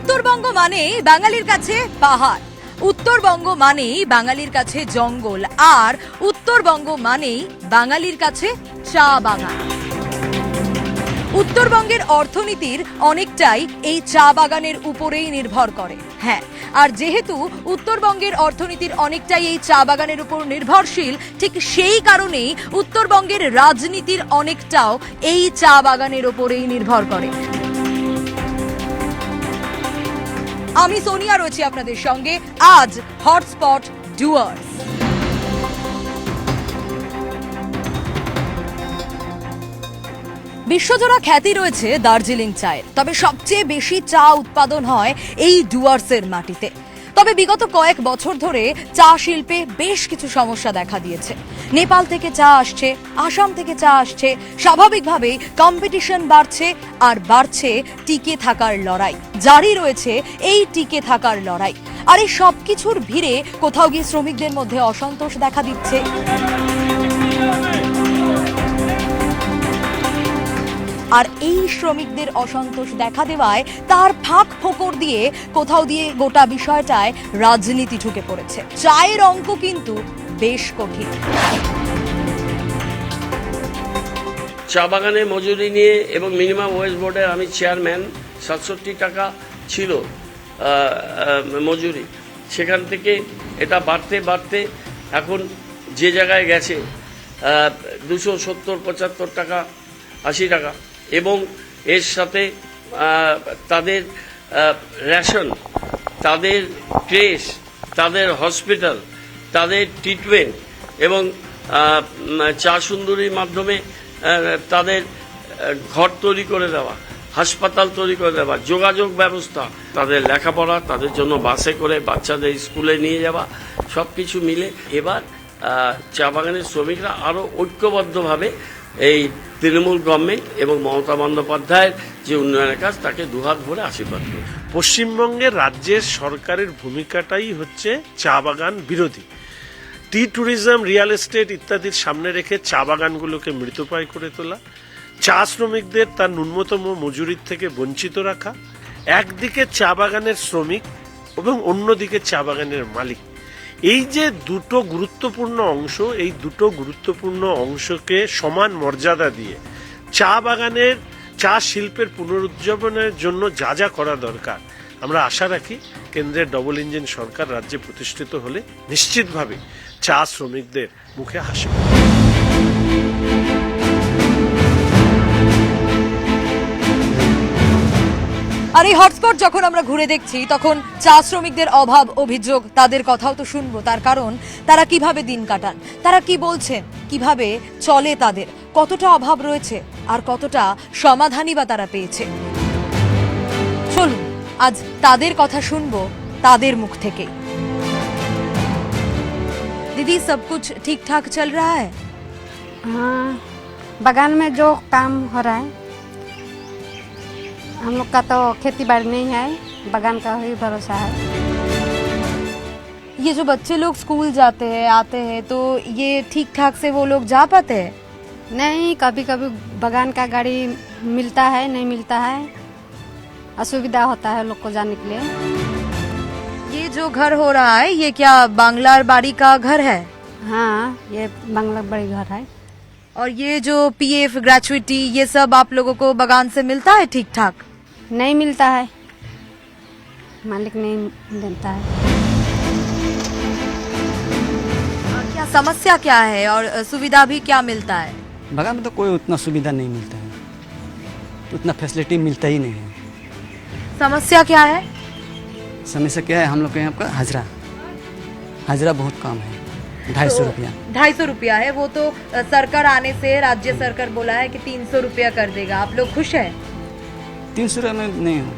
উত্তরবঙ্গ মানে বাঙালির কাছে পাহাড়, উত্তরবঙ্গ মানেই বাঙালির কাছে জঙ্গল, আর উত্তরবঙ্গ মানেই বাঙালির কাছে চা বাগান। উত্তরবঙ্গের অর্থনীতির অনেকটাই এই চা বাগানের উপরেই নির্ভর করে। হ্যাঁ, আর যেহেতু উত্তরবঙ্গের অর্থনীতির অনেকটাই এই চা বাগানের উপর নির্ভরশীল, ঠিক সেই কারণেই উত্তরবঙ্গের রাজনীতির অনেকটাও এই চা বাগানের উপরেই নির্ভর করে। আমি সোনিয়া রয়েছি আপনাদের সঙ্গে আজ হটস্পট ডুয়ার্স। বিশ্বজোড়া খ্যাতি রয়েছে দার্জিলিং চায়ের, তবে সবচেয়ে বেশি চা উৎপাদন হয় এই ডুয়ার্সের মাটিতে। তবে বিগত কয়েক বছর ধরে চা শিল্পে বেশ কিছু সমস্যা দেখা দিয়েছে। নেপাল থেকে চা আসছে, আসাম থেকে চা আসছে, স্বাভাবিকভাবেই কম্পিটিশন বাড়ছে, আর বাড়ছে টিকে থাকার লড়াই। জারি রয়েছে এই টিকে থাকার লড়াই, আর এই সবকিছুর ভিড়ে কোথাও গিয়ে শ্রমিকদের মধ্যে অসন্তোষ দেখা দিচ্ছে। আর এই শ্রমিকদের অসন্তোষ দেখা দেওয়ায় তার ফাঁক ফোকর দিয়ে কোথাও দিয়ে গোটা বিষয়টায় রাজনীতি ঢুকে পড়েছে। চায়ের অঙ্ক কিন্তু বেশ কঠিন। চা বাগানে মজুরি নিয়ে এবং মিনিমাম ওয়েজ বোর্ডের আমি চেয়ারম্যান, 67 টাকা ছিল মজুরি। সেখান থেকে এটা বাড়তে বাড়তে এখন যে জায়গায় গেছে 270-75 টাকা, 80 টাকা, এবং এর সাথে তাদের রেশন, তাদের ট্রেস, তাদের হসপিটাল, তাদের ট্রিটমেন্ট এবং চা সুন্দরীর মাধ্যমে তাদের ঘর তৈরি করে দেওয়া, হাসপাতাল তৈরি করে দেওয়া, যোগাযোগ ব্যবস্থা, তাদের লেখাপড়া, তাদের জন্য বাসে করে বাচ্চাদের স্কুলে নিয়ে যাওয়া, সব কিছু মিলে এবার চা বাগানের শ্রমিকরা আরও ঐক্যবদ্ধভাবে এই তৃণমূল গভর্নমেন্ট এবং মমতা বন্দ্যোপাধ্যায়ের যে উন্নয়নের কাজ তাকে দুহাত ভরে আশীর্বাদ করে। পশ্চিমবঙ্গের রাজ্যের সরকারের ভূমিকাটাই হচ্ছে চা বাগান বিরোধী। টি ট্যুরিজম, রিয়েল এস্টেট ইত্যাদির সামনে রেখে চা বাগানগুলোকে মৃতপ্রায় করে তোলা, চা শ্রমিকদের তার ন্যূনতম মজুরির থেকে বঞ্চিত রাখা, একদিকে চা বাগানের শ্রমিক এবং অন্যদিকে চা বাগানের মালিক, এই যে দুটো গুরুত্বপূর্ণ অংশ, এই দুটো গুরুত্বপূর্ণ অংশকে সমান মর্যাদা দিয়ে চা বাগানের, চা শিল্পের পুনরুজ্জীবনের জন্য যা যা করা দরকার, আমরা আশা রাখি কেন্দ্রের ডবল ইঞ্জিন সরকার রাজ্যে প্রতিষ্ঠিত হলে নিশ্চিতভাবে চা শ্রমিকদের মুখে হাসি। আর এই হটস্পট যখন আমরা ঘুরে দেখছি, তখন চা শ্রমিকদের অভাব, অভিযোগ, তাদের কথাও তো শুনবো। তার কারণ তারা কিভাবে দিন কাটান, তারা কি বলছেন, কিভাবে চলে, তাদের কতটা অভাব রয়েছে আর কতটা সমাধানই বা তারা পেয়েছে। চলুন আজ তাদের কথা শুনবো তাদের মুখ থেকে। दीदी, सब कुछ ठीक ठाक चल रहा है? हाँ, बागान में जो काम हो रहा है, हम लोग का तो खेती बाड़ी नहीं है, बागान का ही भरोसा है। ये जो बच्चे लोग स्कूल जाते हैं, आते हैं, तो ये ठीक ठाक से वो लोग जा पाते हैं? नहीं, कभी कभी बागान का गाड़ी मिलता है, नहीं मिलता है, असुविधा होता है लोग को जाने के लिए। ये जो घर हो रहा है, ये क्या बांग्लार बाड़ी का घर है? हाँ, ये बांग्ला बड़ी घर है। और ये जो पीएफ, ग्रेचुइटी, ये सब आप लोगों को बागान से मिलता है ठीक ठाक? नहीं मिलता है, मालिक नहीं देता है। और क्या समस्या क्या है और सुविधा भी क्या मिलता है? बागान में तो कोई उतना सुविधा नहीं मिलता है, उतना फैसिलिटी मिलता ही नहीं है। समस्या क्या है? समस्या क्या है, हम लोग के यहाँ का हाजरा बहुत कम है, 250 रुपया। 250 रुपया है, वो तो सरकार आने से राज्य सरकार बोला है कि 300 रुपया कर देगा। आप लोग खुश है? 300 रुपया में नहीं हो।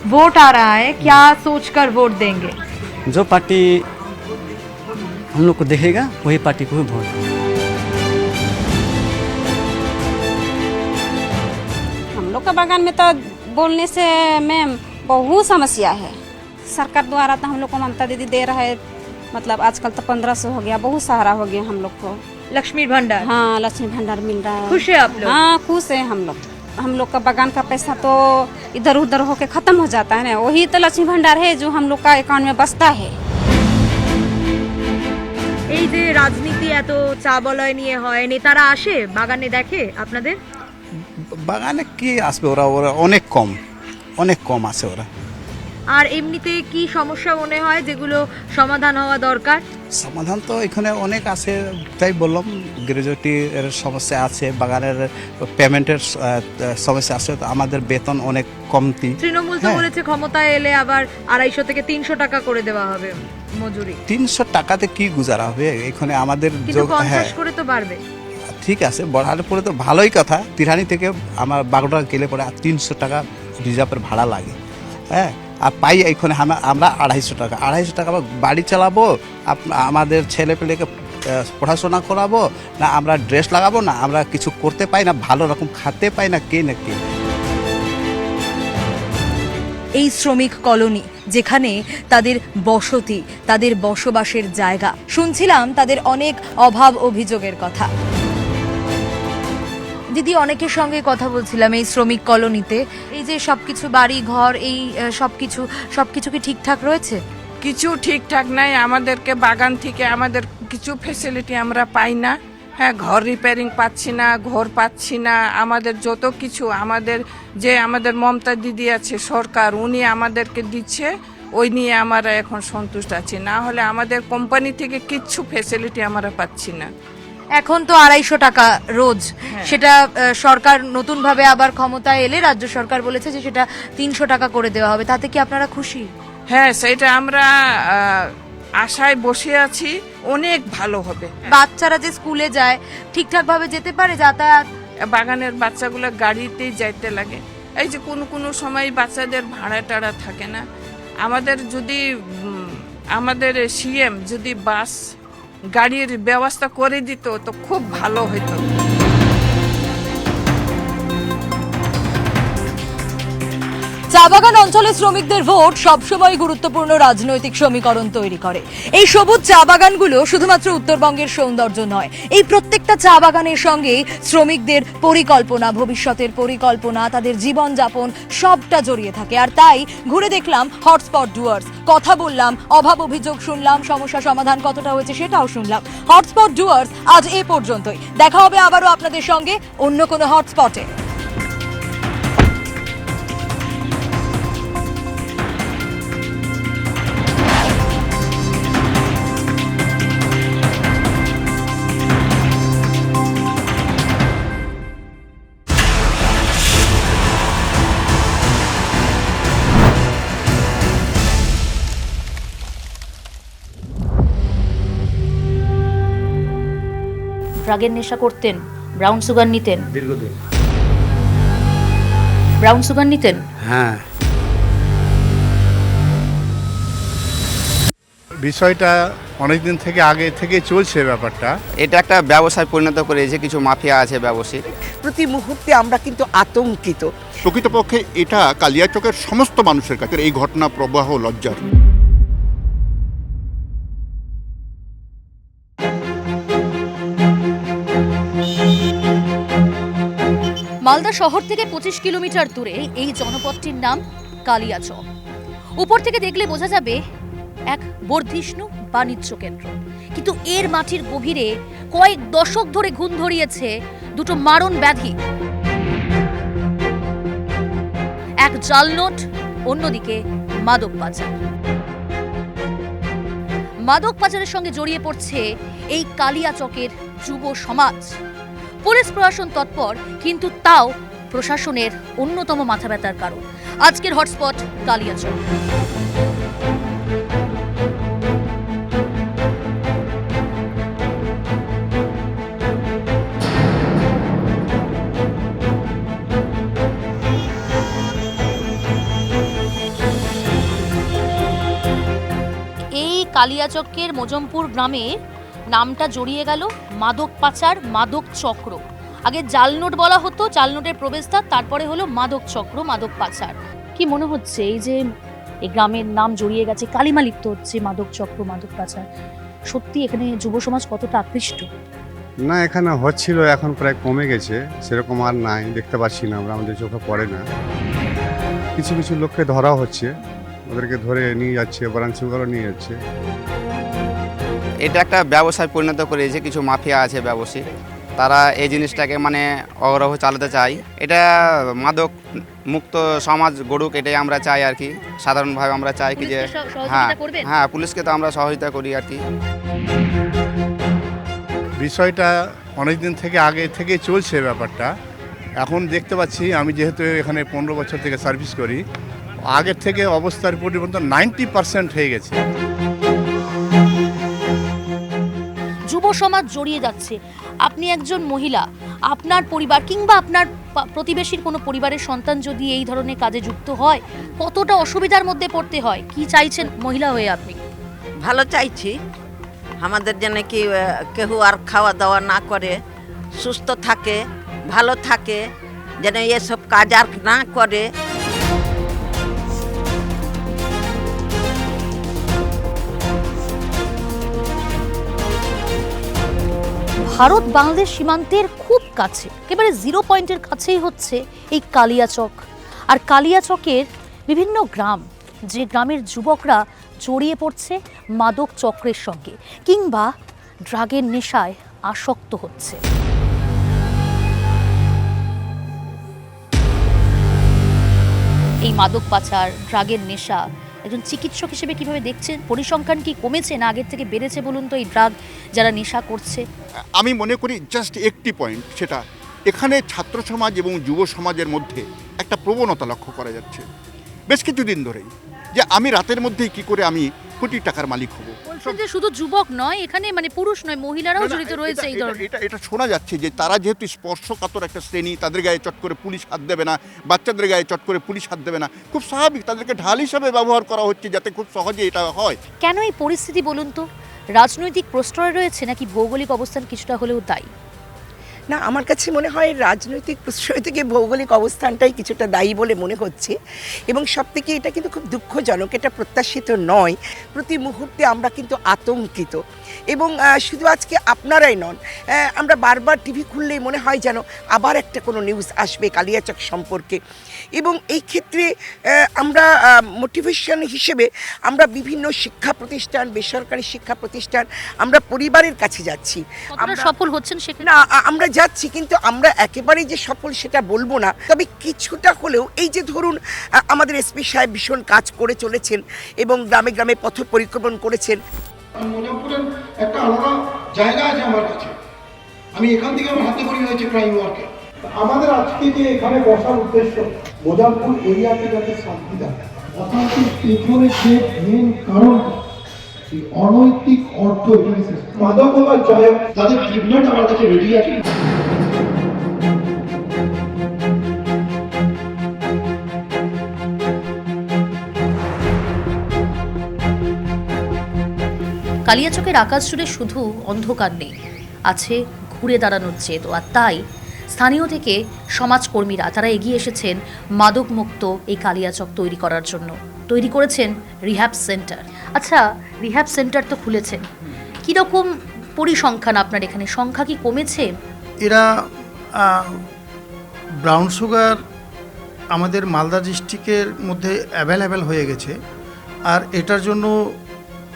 वोट आ रहा है, क्या सोचकर वोट देंगे? जो पार्टी हम लोग को देखेगा वही पार्टी को ही वोट। हम लोग का बागान में तो बोलने से मैम बहुत समस्या है। सरकार द्वारा तो हम लोग को ममता दीदी दे रहा है, मतलब आजकल तो 1500 हो गया, बहुत सहारा हो गया हम लोग को। लक्ष्मी भंडार? हाँ, लक्ष्मी भंडार मिल रहा है। खुश है आप लोग? हाँ, खुश है हम लोग। हम लोग का बागान का पैसा तो इधर उधर होके ख़त्म हो जाता है ना, वही तो लक्ष्मी भंडार है जो हम लोग का अकाउंट में बसता है। এই যে রাজনীতি এত চা বলয় নিয়ে হয়, নেতারা আসে বাগানে দেখে আপনাদের? বাগানে কি আসবে, ওরা ওরা অনেক কম আসে ওরা। আর এমনিতে কি সমস্যা মনে হয় যেগুলো সমাধান হওয়া দরকার? সমাধান তো এখানে অনেক আছে, তাই বললাম গ্র্যাজুইটির সমস্যা আছে, বাগানের পেমেন্টের সমস্যা আছে, তো আমাদের বেতন অনেক কমতি। তৃণমূল তো হ্যাঁ। বলেছে ক্ষমতায় এলে আবার 250 থেকে 300 টাকা করে দেওয়া হবে মজুরি, 300 টাকাতে কি গুজারা হবে এখানে আমাদের? কিন্তু 50 হ্যাঁ করে তো বাড়বে। ঠিক আছে, বড়ালে পরে তো ভালোই কথা। তিরহানি থেকে আমার বাগডোগরা গেলে পরে 300 টাকা রিজার্ভের ভাড়া লাগে, হ্যাঁ। আর পাই এখানে আমরা 250 টাকা। 250 টাকা বাড়ি চালাবো, আমাদের ছেলে পেলেকে পড়াশোনা করাবো না, আমরা ড্রেস লাগাবো না, আমরা কিছু করতে পাই না, ভালো রকম খেতে পাই না, কে না কে। এই শ্রমিক কলোনি যেখানে তাদের বসতি, তাদের বসবাসের জায়গা, শুনছিলাম তাদের অনেক অভাব অভিযোগের কথা। দিদি, অনেকের সঙ্গে কথা বলছিলাম এই শ্রমিক কলোনিতে, এই যে সবকিছু বাড়ি ঘর, এই সবকিছু কি ঠিকঠাক রয়েছে? কিছু ঠিকঠাক নাই। আমাদেরকে বাগান থেকে আমাদের কিছু ফ্যাসিলিটি আমরা পাই না। হ্যাঁ, ঘর রিপেয়ারিং পাচ্ছি না, ঘর পাচ্ছি না। আমাদের যত কিছু আমাদের মমতা দিদি আছে সরকার, উনি আমাদেরকে দিচ্ছে, ওই নিয়ে আমরা এখন সন্তুষ্ট আছি। না হলে আমাদের কোম্পানি থেকে কিচ্ছু ফ্যাসিলিটি আমরা পাচ্ছি না। এখন তো 250 টাকা রোজ, সেটা সরকার নতুন ভাবে আবার ক্ষমতায় এলে রাজ্য সরকার বলেছে যে সেটা 300 টাকা করে দেওয়া হবে। তাতে কি আপনারা খুশি? হ্যাঁ, সেটা আমরা আশায় বসে আছি, অনেক ভালো হবে। বাচ্চারা যে স্কুলে যায় ঠিকঠাক ভাবে যেতে পারে, যাতায়াত? বাগানের বাচ্চাগুলো গাড়িতেই যাইতে লাগে। এই যে কোনো সময় বাচ্চাদের ভাড়া টাড়া থাকে না। আমাদের সিএম যদি বাস গাড়ির ব্যবস্থা করে দিত তো খুব ভালো হতো। চা বাগান অঞ্চলের শ্রমিকদের ভোট সবসময় গুরুত্বপূর্ণ রাজনৈতিক সমীকরণ তৈরি করে। এই সবুজ চা বাগানগুলো শুধুমাত্র উত্তরবঙ্গের সৌন্দর্য নয়, এই প্রত্যেকটা চা বাগানের সঙ্গে শ্রমিকদের পরিকল্পনা, ভবিষ্যতের পরিকল্পনা, তাদের জীবনযাপন সবটা জড়িয়ে থাকে। আর তাই ঘুরে দেখলাম হটস্পট ডুয়ার্স, কথা বললাম, অভাব অভিযোগ শুনলাম, সমস্যা সমাধান কতটা হয়েছে সেটাও শুনলাম। হটস্পট ডুয়ার্স আজ এ পর্যন্তই। দেখা হবে আবারও আপনাদের সঙ্গে অন্য কোনো হটস্পটে। ড্রাগের নেশা করতেন, ব্রাউন সুগার নিতেন? দীর্ঘদিন ব্রাউন সুগার নিতেন? হ্যাঁ, বিষয়টা অনেকদিন থেকে আগে থেকে চলছে ব্যাপারটা। এটা একটা ব্যবসায় পরিণত করেছে, কিছু মাফিয়া আছে ব্যবসায়ী। প্রতি মুহূর্তে আমরা কিন্তু আতঙ্কিত। প্রকৃতপক্ষে এটা কালিয়াচকের সমস্ত মানুষের কাছে এই ঘটনা প্রবাহ লজ্জার। মালদা শহর থেকে 25 কিলোমিটার দূরে এই জনপদটির নাম কালিয়াচক। উপর থেকে দেখলে বোঝা যাবে এক বর্ধিষ্ণু বাণিজ্য কেন্দ্র, কিন্তু এর মাটির গভীরে কয়েক দশক ধরে ঘুণ ধরিয়েছে দুটো মারণ ব্যাধি। এক জাল নোট, অন্যদিকে মাদক পাচার। মাদক পাচারের সঙ্গে জড়িয়ে পড়ছে এই কালিয়াচকের যুব সমাজ। পুলিশ প্রশাসন তৎপর, কিন্তু তাও প্রশাসনের অন্যতম মাথা ব্যথার কারণ। আজকের হটস্পট কালিয়াচক। এই কালিয়াচকের মজমপুর গ্রামে নামটা জড়িয়ে গেল মাদক পাচার, মাদক চক্র। আগে জাল নোট বলা হতো, জাল নোটের প্রবেশদ্বার, তারপরে হলো মাদক চক্র, মাদক পাচার। কি মনে হচ্ছে এই যে এই গ্রামের নাম জড়িয়ে গেছে, কালিমা লিপ্ত হচ্ছে মাদক চক্র, মাদক পাচার, সত্যি এখানে যুব সমাজ কতটা আকৃষ্ট? না, এখানে হচ্ছিল, এখন প্রায় কমে গেছে, সেরকম আর নাই, দেখতে পাচ্ছি না আমরা, আমাদের চোখে পড়ে না। কিছু কিছু লোককে ধরা হচ্ছে, ওদেরকে ধরে নিয়ে যাচ্ছে, ব্রাঞ্চগুলো নিয়ে যাচ্ছে। এটা একটা ব্যবসায় পরিণত করেছে, কিছু মাফিয়া আছে ব্যবসায়ী, তারা এই জিনিসটাকে মানে অগ্রহ চালাতে চায়। এটা মাদক মুক্ত সমাজ গড়ুক, এটাই আমরা চাই আর কি। সাধারণভাবে আমরা চাই কি যে হ্যাঁ হ্যাঁ পুলিশকে তো আমরা সহযোগিতা করি আর কি। বিষয়টা অনেক দিন থেকে আগে থেকে চলছে ব্যাপারটা। এখন দেখতে পাচ্ছি, আমি যেহেতু এখানে 15 বছর থেকে সার্ভিস করি, আগের থেকে অবস্থার পরিবর্তন 90% হয়ে গেছে। যুব সমাজ জড়িয়ে যাচ্ছে। আপনি একজন মহিলা, আপনার পরিবার কিংবা আপনার প্রতিবেশীর কোনো পরিবারের সন্তান যদি এই ধরনের কাজে যুক্ত হয়, কতটা অসুবিধার মধ্যে পড়তে হয়? কি চাইছেন মহিলা হয়ে আপনি? ভালো চাইছি, আমাদের যেন কি কেউ আর খাওয়া দাওয়া না করে, সুস্থ থাকে, ভালো থাকে, যেন এসব কাজ আর না করে। ভারত বাংলাদেশ সীমান্তের খুব কাছে, একেবারে জিরো পয়েন্টের কাছেই হচ্ছে এই কালিয়াচক। আর কালিয়াচকের বিভিন্ন গ্রাম, যে গ্রামের যুবকরা জড়িয়ে পড়ছে মাদক চক্রের সঙ্গে কিংবা ড্রাগের নেশায় আসক্ত হচ্ছে। এই মাদক পাচার, ড্রাগের নেশা একজন চিকিৎসক হিসেবে কিভাবে দেখছেন? পরিসংখ্যান কি কমেছে না আগের থেকে বেড়েছে বলুন তো, এই ড্রাগ যারা নেশা করছে? আমি মনে করি জাস্ট একটি পয়েন্ট, সেটা এখানে ছাত্র সমাজ এবং যুব সমাজের মধ্যে একটা প্রবণতা লক্ষ্য করা যাচ্ছে বেশ কিছুদিন ধরেই, যে আমি রাতের মধ্যেই কি করে আমি কোটি টাকার মালিক হব। যে শুধু যুবক নয়, এখানে মানে পুরুষ নয়, মহিলারাও জড়িত রয়েছে এই ধরনের। এটা শোনা যাচ্ছে যে তারা যেহেতু স্পর্শকাতর একটা শ্রেণী, তাদের গায়ে চট করে পুলিশ হাত দেবে না, বাচ্চাদের গায়ে চট করে পুলিশ হাত দেবে না, খুব স্বাভাবিক তাদেরকে ঢাল হিসাবে ব্যবহার করা হচ্ছে যাতে খুব সহজে এটা হয়। কেন এই পরিস্থিতি বলুন তো? রাজনৈতিক প্রশ্রয় রয়েছে নাকি ভৌগোলিক অবস্থান কিছুটা হলেও দায়ী? না, আমার কাছে মনে হয় রাজনৈতিক প্রশ্রয় থেকে ভৌগোলিক অবস্থানটাই কিছুটা দায়ী বলে মনে হচ্ছে। এবং সবথেকে এটা কিন্তু খুব দুঃখজনক, এটা প্রত্যাশিত নয়। প্রতি মুহূর্তে আমরা কিন্তু আতঙ্কিত। এবং শুধু আজকে আপনারাই নন, আমরা বারবার টিভি খুললেই মনে হয় যেন আবার একটা কোনো নিউজ আসবে কালিয়াচক সম্পর্কে। এবং এই ক্ষেত্রে আমরা মোটিভেশন হিসেবে আমরা বিভিন্ন শিক্ষা প্রতিষ্ঠান, বেসরকারি শিক্ষা প্রতিষ্ঠান, আমরা পরিবারের কাছে যাচ্ছি। আমরা সফল হচ্ছেন সেখানে? না, আমরা যাচ্ছি, কিন্তু আমরা একেবারেই যে সফল সেটা বলবো না, তবে কিছুটা হলেও এই যে ধরুন আমাদের এসপি সাহেব ভীষণ কাজ করে চলেছেন এবং গ্রামে গ্রামে পথ পরিক্রমণ করেছেন। মোজাম্পুরের একটা আলাদা জায়গা আছে আমার কাছে, আমি এখান থেকে আমার হাতে করি হয়েছে ক্রাইম ওয়ার্কে। আমাদের আজকে যে এখানে বসার উদ্দেশ্য, মোজাম্পুর এরিয়াতে যাতে শান্তি থাকে। অশান্তির পেছনে যে মেন কারণটা, সেই অনৈতিক অর্থ এখানে মাদক বা জয়, তাদের ট্রিটমেন্ট আমার কাছে রেডি আছে। কালিয়াচকের আকাশ জুড়ে শুধু অন্ধকার নেই, আছে ঘুরে দাঁড়ানোর জেদ। আর তাই স্থানীয় থেকে সমাজকর্মীরা তারা এগিয়ে এসেছেন মাদক মুক্ত এই কালিয়াচক তৈরি করার জন্য। তৈরি করেছেন রিহ্যাব সেন্টার। আচ্ছা, রিহ্যাব সেন্টার তো খুলেছেন, কীরকম পরিসংখ্যান আপনার এখানে? সংখ্যা কি কমেছে? এরা ব্রাউন সুগার আমাদের মালদা ডিস্ট্রিক্টের মধ্যে অ্যাভেলেবেল হয়ে গেছে, আর এটার জন্য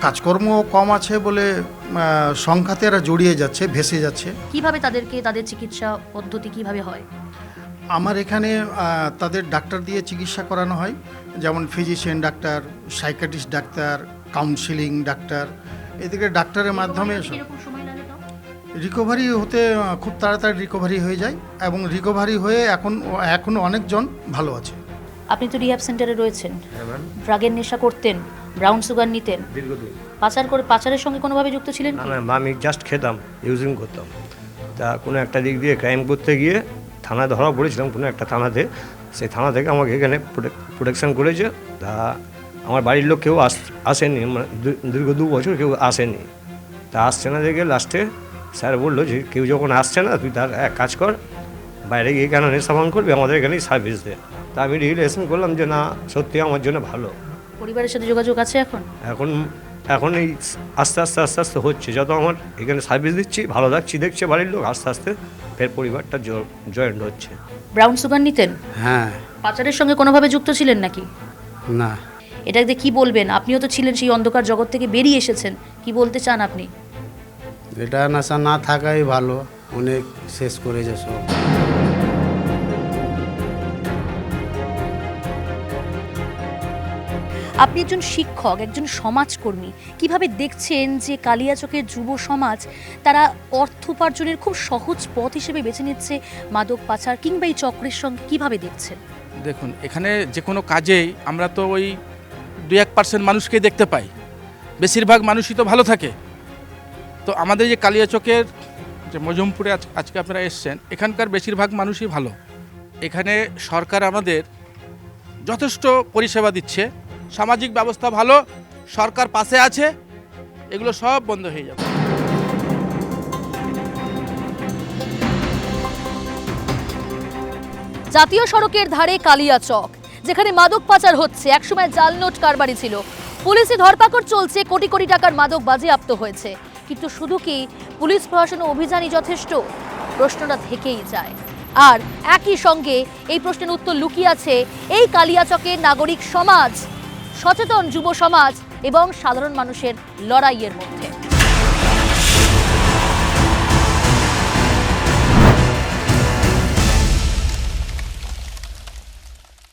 কাজকর্ম কম আছে বলে সংখ্যাতে এরা জড়িয়ে যাচ্ছে, ভেসে যাচ্ছে। কিভাবে তাদের চিকিৎসা পদ্ধতি কিভাবে হয়? আমার এখানে তাদের ডাক্তার দিয়ে চিকিৎসা করানো হয়, যেমন physician doctor, psychiatrist doctor, counselling doctor, এদিকে ডাক্তারের মাধ্যমে রিকভারি হতে খুব তাড়াতাড়ি রিকভারি হয়ে যায় এবং রিকভারি হয়ে এখন অনেকজন ভালো আছে। আপনি তো রিহ্যাব সেন্টারে রয়েছেন, ড্রাগের নেশা করতেন, ব্রাউন সুগার নিতেন, দীর্ঘদিন পাচারের সঙ্গে কোনোভাবে যুক্ত ছিলেন? না, আমি জাস্ট খেতাম, ইউজিং করতাম। তা কোনো একটা দিক দিয়ে ক্রাইম করতে গিয়ে থানায় ধরা পড়েছিলাম কোনো একটা থানাতে। সেই থানা থেকে আমাকে এখানে প্রোটেকশন করেছে। তা আমার বাড়ির লোক কেউ আসেনি, মানে দীর্ঘ 2 বছর কেউ আসেনি। তা আসছে না দেখে লাস্টে স্যার বললো যে কেউ যখন আসছে না, তুই তার এক কাজ কর, বাইরে গিয়ে কেন নেশা পান করবি, আমাদের এখানেই সার্ভিস দে। তা আমি রিয়েলাইজেশন করলাম যে না, সত্যি আমার জন্য ভালো। পরিবারের সাথে যোগাযোগ আছে এখন? এখন এখন এই আস্তে আস্তে আস্তে আস্তে হচ্ছে, যত আমার এখানে সার্ভিস দিচ্ছি, ভালো থাকছি, দেখছে বাড়ির লোক, আস্তে আস্তে ফের পরিবারটা জয়েন্ট হচ্ছে। ব্রাউন সুগার নিতেন? হ্যাঁ। পাচারের সঙ্গে কোনোভাবে যুক্ত ছিলেন নাকি? না। এটাতে কি বলবেন? আপনিও তো ছিলেন, সেই অন্ধকার জগৎ থেকে বেরিয়ে এসেছেন, কি বলতে চান আপনি? এটা নেশা না থাকাই ভালো, অনেক শেষ করেছে সব। আপনি একজন শিক্ষক, একজন সমাজকর্মী, কিভাবে দেখছেন যে কালিয়াচকের যুব সমাজ তারা অর্থ উপার্জনের খুব সহজ পথ হিসেবে বেছে নিচ্ছে মাদক পাচার কিংবা এই চক্রের সঙ্গে, কিভাবে দেখছেন? দেখুন, এখানে যে কোনো কাজেই আমরা তো ওই 2-1% মানুষকেই দেখতে পাই, বেশিরভাগ মানুষই তো ভালো থাকে। তো আমাদের যে কালিয়াচকের যে মজমপুরে আজকে আপনারা এসছেন, এখানকার বেশিরভাগ মানুষই ভালো। এখানে সরকার আমাদের যথেষ্ট পরিষেবা দিচ্ছে, সামাজিক ব্যবস্থা ভালো, সরকার পাশে আছে, এগুলো সব বন্ধ হয়ে যাবে। জাতীয় সড়কের ধারে কালিয়াচক, যেখানে মাদক পাচার হচ্ছে, একসময় জাল নোট কারবারি ছিল, পুলিশি ধরপাকড় চলছে, কোটি কোটি টাকার মাদক বাজেয়াপ্ত হয়েছে। কিন্তু শুধু কি পুলিশ প্রশাসন অভিযানই যথেষ্ট? প্রশ্নটা থেকেই যায়। আর একই সঙ্গে এই প্রশ্নের উত্তর লুকিয়ে আছে এই কালিয়াচকের নাগরিক সমাজ, সচেতন যুব সমাজ এবং সাধারণ মানুষের লড়াইয়ের মধ্যে।